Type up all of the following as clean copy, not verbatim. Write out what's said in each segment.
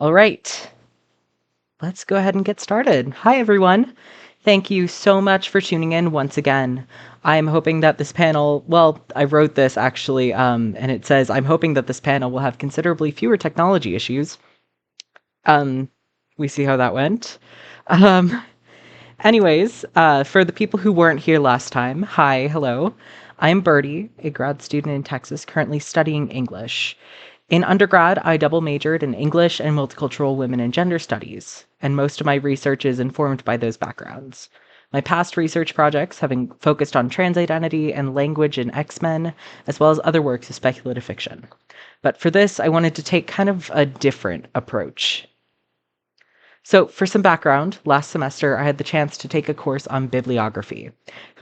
All right, let's go ahead and get started. Hi, everyone. Thank you so much for tuning in once again. I'm hoping that this panel, well, I wrote this actually, and it says, I'm hoping that this panel will have considerably fewer technology issues. Um, we see how that went. Um, Anyways, for the people who weren't here last time, hi, hello. I'm Bertie, a grad student in Texas currently studying English. In undergrad, I double majored in English and multicultural women and gender studies, and most of my research is informed by those backgrounds. My past research projects have focused on trans identity and language in X-Men, as well as other works of speculative fiction. But for this, I wanted to take kind of a different approach. So, for some background, last semester I had the chance to take a course on bibliography,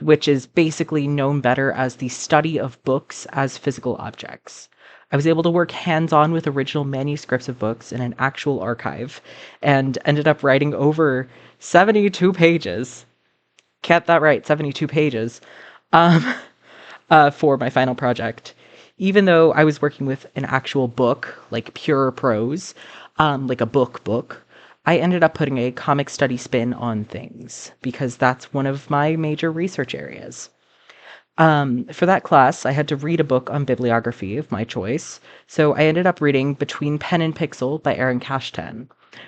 which is basically known better as the study of books as physical objects. I was able to work hands on with original manuscripts of books in an actual archive and ended up writing over 72 pages. Kept that right, 72 pages um, for my final project. Even though I was working with an actual book, like pure prose, like a book, I ended up putting a comic study spin on things because that's one of my major research areas. For that class, I had to read a book on bibliography of my choice, so I ended up reading Between Pen and Pixel by Kashtan,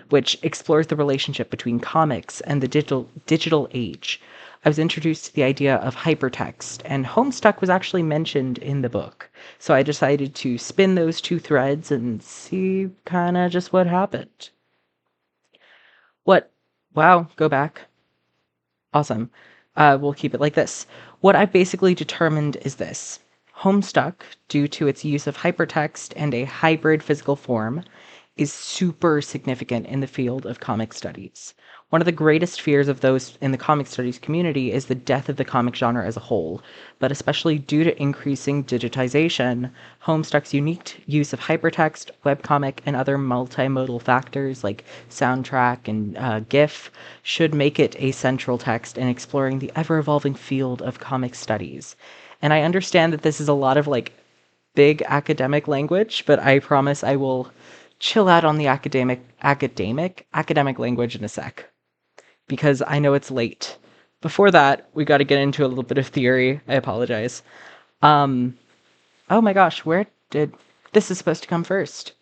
which explores the relationship between comics and the digital age. I was introduced to the idea of hypertext, and Homestuck was actually mentioned in the book, so I decided to spin those two threads and see kind of just what happened. What? Wow, go back. Awesome. We'll keep it like this. What I've basically determined is this. Homestuck, due to its use of hypertext and a hybrid physical form, is super significant in the field of comic studies. One of the greatest fears of those in the comic studies community is the death of the comic genre as a whole, but especially due to increasing digitization, Homestuck's unique use of hypertext, webcomic, and other multimodal factors like soundtrack and GIF should make it a central text in exploring the ever-evolving field of comic studies. And I understand that this is a lot of like big academic language, but I promise I will chill out on the academic language in a sec because I know it's late. Before that, we got to get into a little bit of theory. I apologize. Um, oh my gosh, where did this is supposed to come first?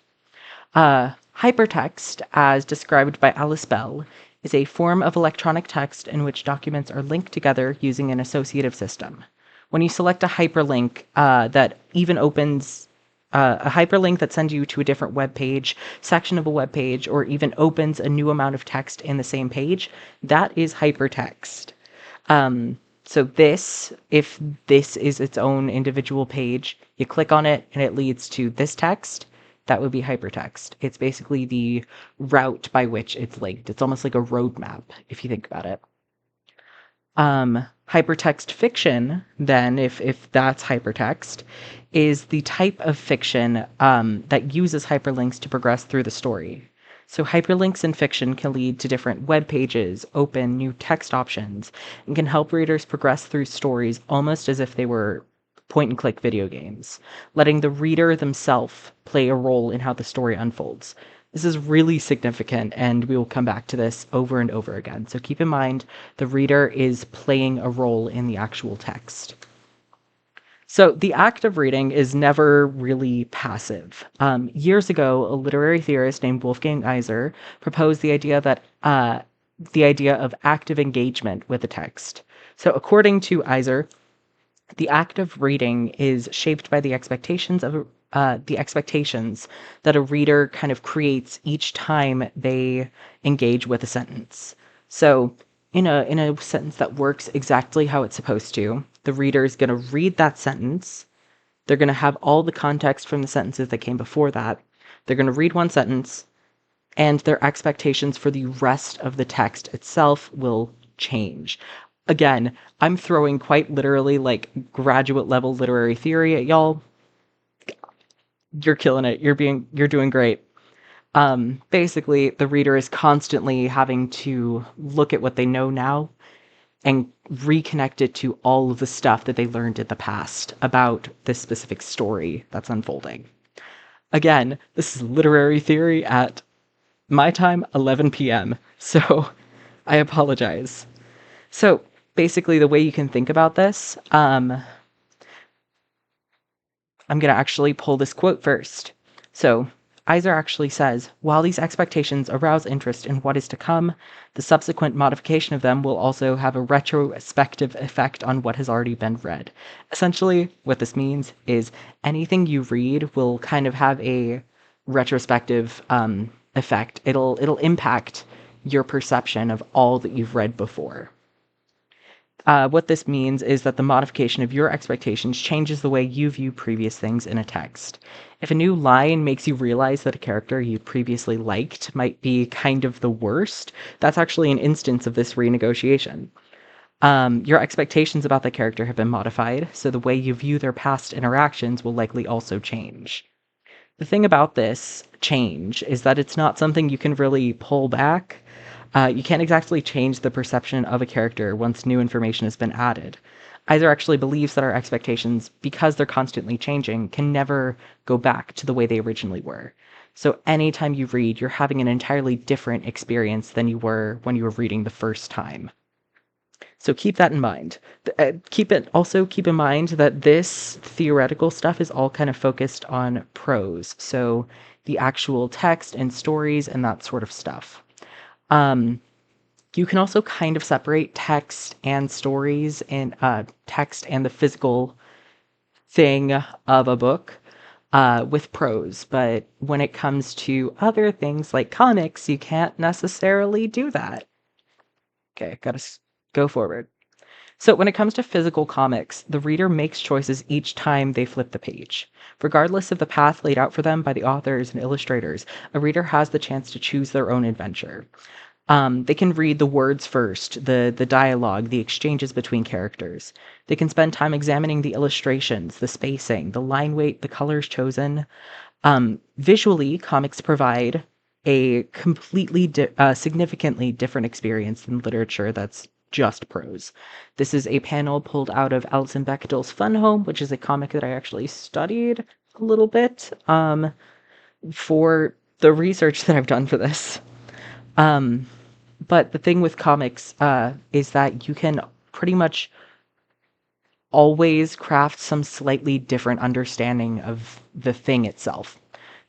Hypertext, as described by Alice Bell, is a form of electronic text in which documents are linked together using an associative system. When you select a hyperlink that even opens a hyperlink that sends you to a different web page, section of a web page, or even opens a new amount of text in the same page, that is hypertext. So if this is its own individual page, you click on it and it leads to this text, that would be hypertext. It's basically the route by which it's linked. It's almost like a roadmap, if you think about it. Hypertext fiction, then, if that's hypertext, is the type of fiction that uses hyperlinks to progress through the story. So hyperlinks in fiction can lead to different web pages, open new text options, and can help readers progress through stories almost as if they were point-and-click video games, letting the reader themselves play a role in how the story unfolds. This is really significant, and we will come back to this over and over again. So keep in mind, the reader is playing a role in the actual text. So the act of reading is never really passive. Years ago, a literary theorist named Wolfgang Iser proposed the idea of active engagement with the text. So according to Iser, the act of reading is shaped by the expectations that a reader kind of creates each time they engage with a sentence. So in a sentence that works exactly how it's supposed to, the reader is going to read that sentence. They're going to have all the context from the sentences that came before that. They're going to read one sentence, and their expectations for the rest of the text itself will change. Again, I'm throwing quite literally like graduate level literary theory at y'all. You're killing it. You're doing great. Basically, the reader is constantly having to look at what they know now and reconnect it to all of the stuff that they learned in the past about this specific story that's unfolding. Again, this is literary theory at My time, 11 p.m. So I apologize. So basically, the way you can think about this, I'm going to actually pull this quote first. So Iser actually says, while these expectations arouse interest in what is to come, the subsequent modification of them will also have a retrospective effect on what has already been read. Essentially, what this means is anything you read will kind of have a retrospective effect. It'll impact your perception of all that you've read before. What this means is that the modification of your expectations changes the way you view previous things in a text. If a new line makes you realize that a character you previously liked might be kind of the worst, that's actually an instance of this renegotiation. Your expectations about the character have been modified, so the way you view their past interactions will likely also change. The thing about this change is that it's not something you can really pull back. You can't exactly change the perception of a character once new information has been added. Iser actually believes that our expectations, because they're constantly changing, can never go back to the way they originally were. So anytime you read, you're having an entirely different experience than you were when you were reading the first time. So keep that in mind. Keep in mind that this theoretical stuff is all kind of focused on prose, so the actual text and stories and that sort of stuff. You can also kind of separate text and stories and text and the physical thing of a book with prose. But when it comes to other things like comics, you can't necessarily do that. Okay, gotta go forward. So when it comes to physical comics, the reader makes choices each time they flip the page. Regardless of the path laid out for them by the authors and illustrators, a reader has the chance to choose their own adventure. They can read the words first, the dialogue, the exchanges between characters. They can spend time examining the illustrations, the spacing, the line weight, the colors chosen. Visually, comics provide a significantly different experience than literature that's just prose. This is a panel pulled out of Alison Bechdel's Fun Home, which is a comic that I actually studied a little bit for the research that I've done for this. But the thing with comics is that you can pretty much always craft some slightly different understanding of the thing itself.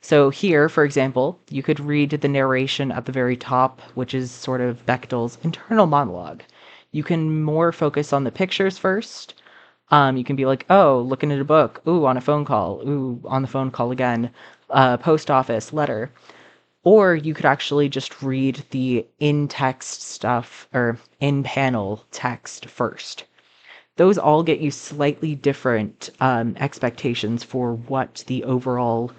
So here, for example, you could read the narration at the very top, which is sort of Bechdel's internal monologue. You can more focus on the pictures first. You can be like, oh, looking at a book. Ooh, on a phone call. Ooh, on the phone call again. Post office, letter. Or you could actually just read the in-text stuff or in-panel text first. Those all get you slightly different expectations for what the overall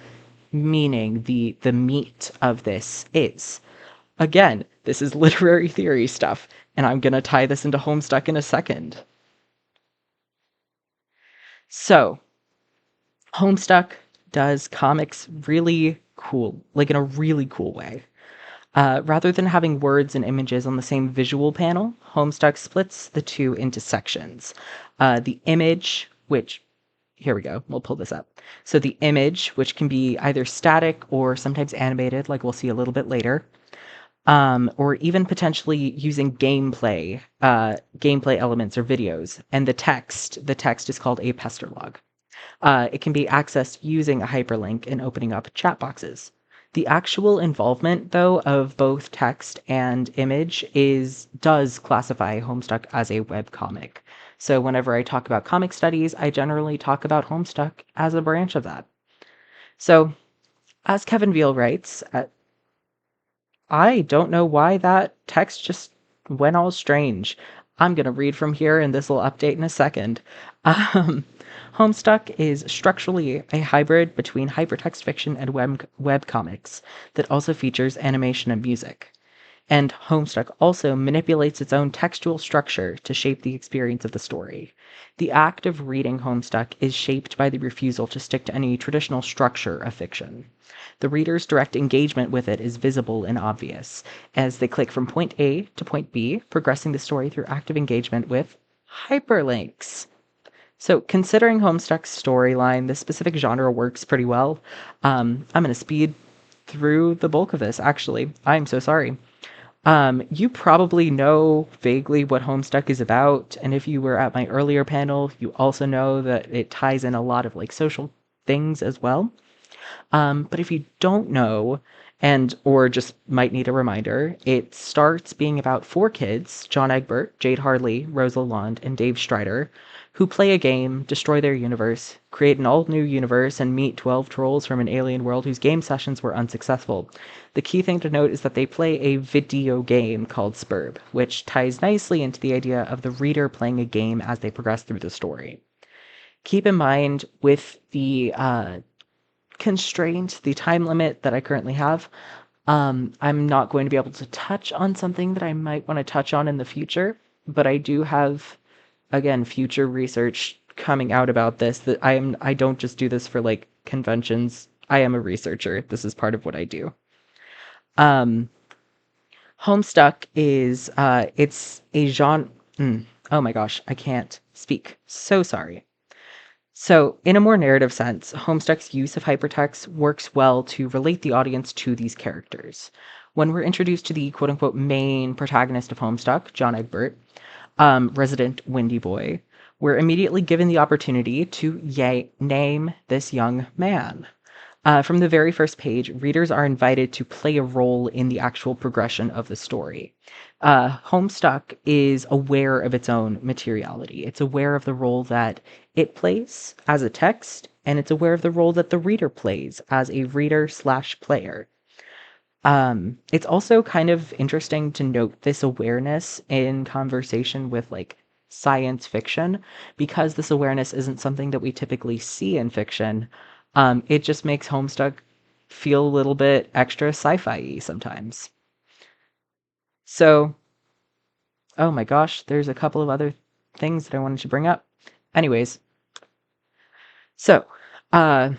meaning, the meat of this is. Again, this is literary theory stuff, and I'm going to tie this into Homestuck in a second. So, Homestuck does comics really cool, like in a really cool way. Rather than having words and images on the same visual panel, Homestuck splits the two into sections. The image, which, here we go, we'll pull this up. So the image, which can be either static or sometimes animated, like we'll see a little bit later, or even potentially using gameplay elements or videos. And the text is called a pestalog. It can be accessed using a hyperlink and opening up chat boxes. The actual involvement, though, of both text and image does classify Homestuck as a webcomic. So whenever I talk about comic studies, I generally talk about Homestuck as a branch of that. So, as Kevin Veale writes, I don't know why that text just went all strange. I'm going to read from here, and this will update in a second. Homestuck is structurally a hybrid between hypertext fiction and webcomics that also features animation and music. And Homestuck also manipulates its own textual structure to shape the experience of the story. The act of reading Homestuck is shaped by the refusal to stick to any traditional structure of fiction. The reader's direct engagement with it is visible and obvious, as they click from point A to point B, progressing the story through active engagement with hyperlinks. So, considering Homestuck's storyline, this specific genre works pretty well. I'm going to speed through the bulk of this, actually. I'm so sorry. You probably know vaguely what Homestuck is about, and if you were at my earlier panel, you also know that it ties in a lot of like social things as well. But if you don't know, and or just might need a reminder, it starts being about four kids, John Egbert, Jade Harley, Rose Lalonde, and Dave Strider, who play a game, destroy their universe, create an all-new universe, and meet 12 trolls from an alien world whose game sessions were unsuccessful. The key thing to note is that they play a video game called Spurb, which ties nicely into the idea of the reader playing a game as they progress through the story. Keep in mind, with the constraint, the time limit that I currently have, I'm not going to be able to touch on something that I might want to touch on in the future, but I do have, again, future research coming out about this. That I don't just do this for like conventions. I am a researcher. This is part of what I do. Um, Homestuck is it's a genre. Oh my gosh, I can't speak. So sorry. So, in a more narrative sense, Homestuck's use of hypertext works well to relate the audience to these characters. When we're introduced to the quote unquote main protagonist of Homestuck, John Egbert, resident Windy Boy, we're immediately given the opportunity to name this young man. From the very first page, readers are invited to play a role in the actual progression of the story. Homestuck is aware of its own materiality. It's aware of the role that it plays as a text, and it's aware of the role that the reader plays as a reader/player. It's also kind of interesting to note this awareness in conversation with like science fiction, because this awareness isn't something that we typically see in fiction. It just makes Homestuck feel a little bit extra sci-fi-y sometimes. So, oh my gosh, there's a couple of other things that I wanted to bring up. Anyways, so, uh,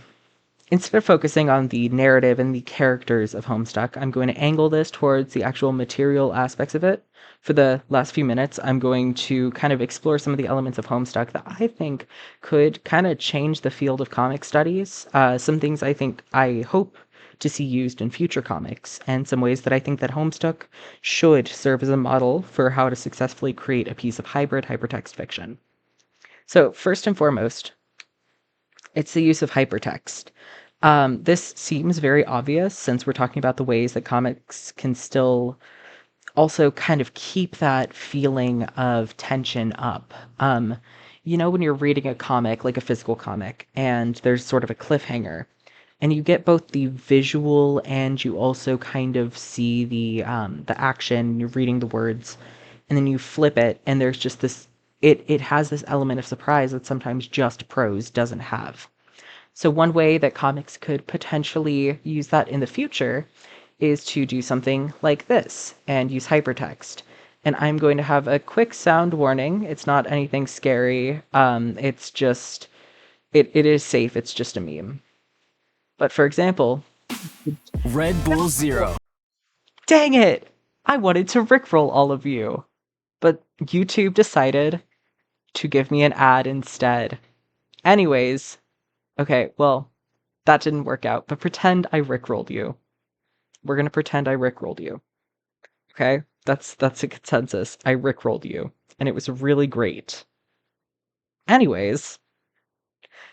instead of focusing on the narrative and the characters of Homestuck, I'm going to angle this towards the actual material aspects of it. For the last few minutes, I'm going to kind of explore some of the elements of Homestuck that I think could kind of change the field of comic studies. Some things I hope to see used in future comics, and some ways that I think that Homestuck should serve as a model for how to successfully create a piece of hybrid hypertext fiction. So first and foremost, it's the use of hypertext. This seems very obvious since we're talking about the ways that comics can still also kind of keep that feeling of tension up. When you're reading a comic, like a physical comic, and there's sort of a cliffhanger, and you get both the visual and you also kind of see the action, you're reading the words, and then you flip it, and there's just this, it has this element of surprise that sometimes just prose doesn't have. So one way that comics could potentially use that in the future is to do something like this and use hypertext. And I'm going to have a quick sound warning. It's not anything scary. It's just, it is safe. It's just a meme. But for example, Red Bull Zero. dang it! I wanted to rickroll all of you. But YouTube decided to give me an ad instead. Anyways, okay, well, that didn't work out, but pretend I rickrolled you. We're gonna pretend I rickrolled you. Okay? That's a consensus. I rickrolled you. And it was really great. Anyways,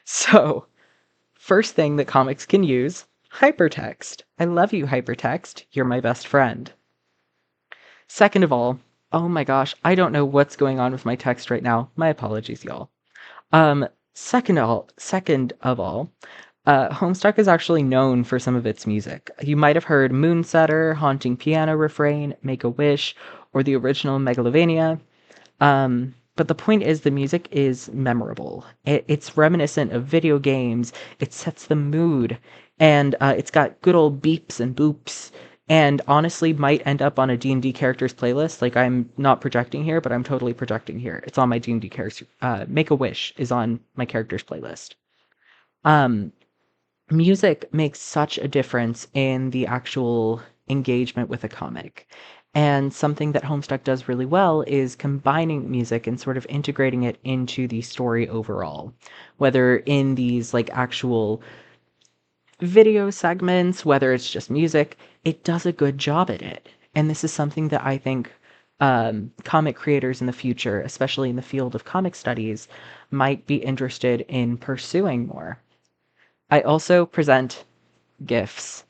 so first thing that comics can use, hypertext. I love you, hypertext. You're my best friend. Second of all, oh my gosh, I don't know what's going on with my text right now. My apologies, y'all. Second of all, Homestuck is actually known for some of its music. You might have heard Moonsetter, Haunting Piano Refrain, Make a Wish, or the original Megalovania. But the point is the music is memorable. It's reminiscent of video games. It sets the mood. And it's got good old beeps and boops. And honestly might end up on a D&D characters playlist. Like, I'm not projecting here, but I'm totally projecting here. It's on my D&D characters. Make a Wish is on my characters playlist. Music makes such a difference in the actual engagement with a comic. And something that Homestuck does really well is combining music and sort of integrating it into the story overall. Whether in these like actual video segments, whether it's just music, it does a good job at it. And this is something that I think comic creators in the future, especially in the field of comic studies, might be interested in pursuing more. I also present GIFs.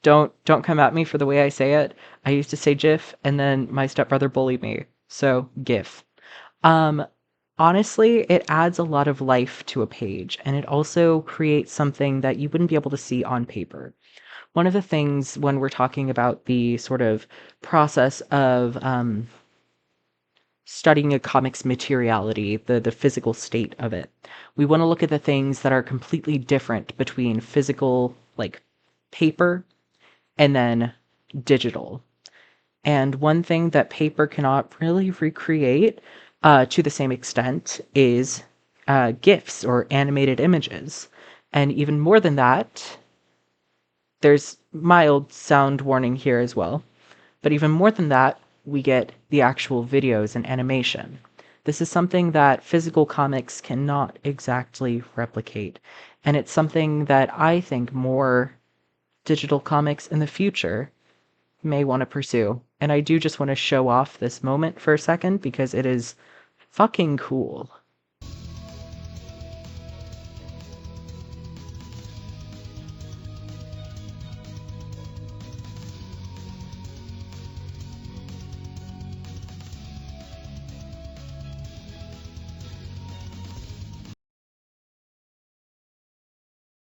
Don't come at me for the way I say it. I used to say GIF, and then my stepbrother bullied me. So GIF. Um, Honestly, it adds a lot of life to a page, and it also creates something that you wouldn't be able to see on paper. One of the things when we're talking about the sort of process of studying a comic's materiality, the physical state of it, we want to look at the things that are completely different between physical, like paper, and then digital. And one thing that paper cannot really recreate to the same extent is GIFs or animated images. And even more than that, there's mild sound warning here as well. But even more than that, we get the actual videos and animation. This is something that physical comics cannot exactly replicate. And it's something that I think more digital comics in the future may want to pursue. And I do just want to show off this moment for a second because it is fucking cool.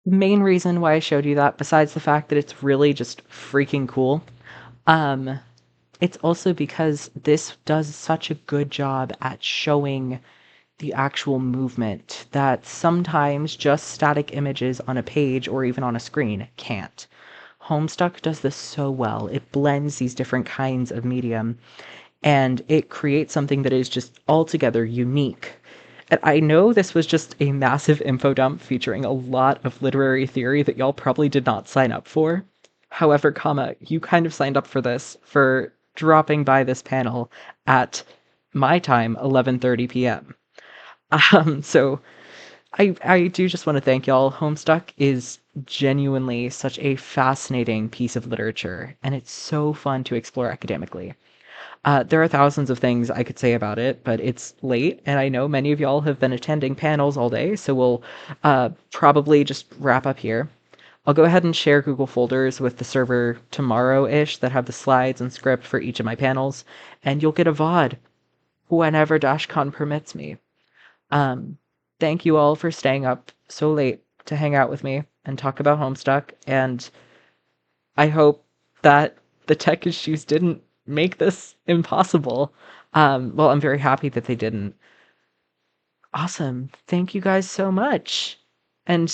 The main reason why I showed you that, besides the fact that it's really just freaking cool, um, it's also because this does such a good job at showing the actual movement that sometimes just static images on a page or even on a screen can't. Homestuck does this so well. It blends these different kinds of medium and it creates something that is just altogether unique. And I know this was just a massive info dump featuring a lot of literary theory that y'all probably did not sign up for. However, you kind of signed up for this for dropping by this panel at my time, 11:30 p.m. So I do just want to thank y'all. Homestuck is genuinely such a fascinating piece of literature, and it's so fun to explore academically. There are thousands of things I could say about it, but it's late, and I know many of y'all have been attending panels all day, so we'll probably just wrap up here. I'll go ahead and share Google folders with the server tomorrow-ish that have the slides and script for each of my panels, and you'll get a VOD whenever Dashcon permits me. Thank you all for staying up so late to hang out with me and talk about Homestuck, and I hope that the tech issues didn't make this impossible. Well, I'm very happy that they didn't. Awesome. Thank you guys so much. And